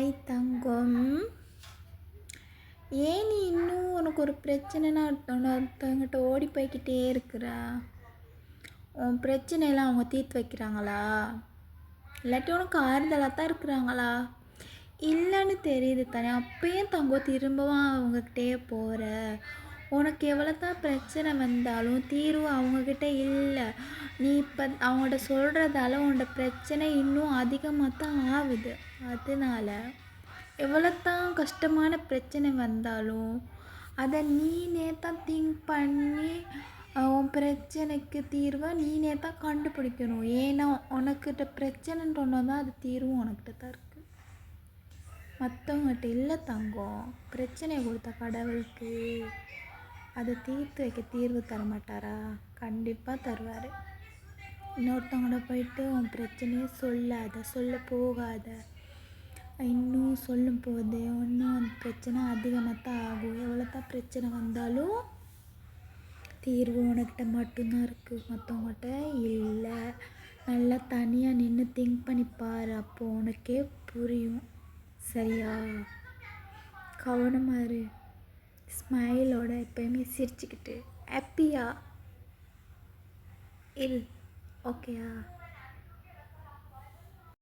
Hi தங்கம். ஏன் நீ இன்னும் உனக்கு ஒரு பிரச்சனைனா ஒருத்தவங்கிட்ட ஓடி போய்கிட்டே இருக்கிற? உன் பிரச்சனையெல்லாம் அவங்க தீர்த்து வைக்கிறாங்களா? இல்லாட்டி உனக்கு ஆறுதலாக தான் இருக்கிறாங்களா? இல்லைன்னு தெரியுது தானே, அப்பயும் தங்கம் திரும்பவும் அவங்கக்கிட்டே போகிற. உனக்கு எவ்வளோ தான் பிரச்சனை வந்தாலும் தீர்வு அவங்கக்கிட்ட இல்லை. நீ இப்போ அவங்கள்ட்ட சொல்கிறதால உன்னோட பிரச்சனை இன்னும் அதிகமாக தான் ஆகுது. அதனால எவ்வளோ தான் கஷ்டமான பிரச்சனை வந்தாலும் அதை நீனே தான் திங்க் பண்ணி உன் பிரச்சனைக்கு தீர்வை நீனே தான் கண்டுபிடிக்கணும். ஏன்னா உனக்கிட்ட பிரச்சனைன்னு ஒன்று தான் அது தீர்வும் உனக்கிட்ட தான் இருக்குது, மற்றவங்ககிட்ட இல்லை தங்கம். பிரச்சனையை கொடுத்த கடவுளுக்கு அதை தீர்த்து வைக்க தீர்வு தர மாட்டாரா? கண்டிப்பாக தருவார். இன்னொருத்தவங்கள போயிட்டு உன் பிரச்சனையை சொல்லாத, சொல்ல போகாத. இன்னும் சொல்லும் போது இன்னும் அந்த பிரச்சனை அதிகமாக தான் ஆகும். எவ்வளோ தான் பிரச்சனை வந்தாலும் தீர்வு உனக்கிட்ட மட்டும்தான் இருக்குது, மற்றவங்ககிட்ட இல்லை. நல்லா தனியாக நின்று திங்க் பண்ணிப்பார், அப்போ உனக்கே புரியும். சரியா? கவனமாக இரு. ஸ்மைலோட எப்பயுமே சிரிச்சுக்கிட்டு ஹாப்பியாக இரு. ஓகேயா?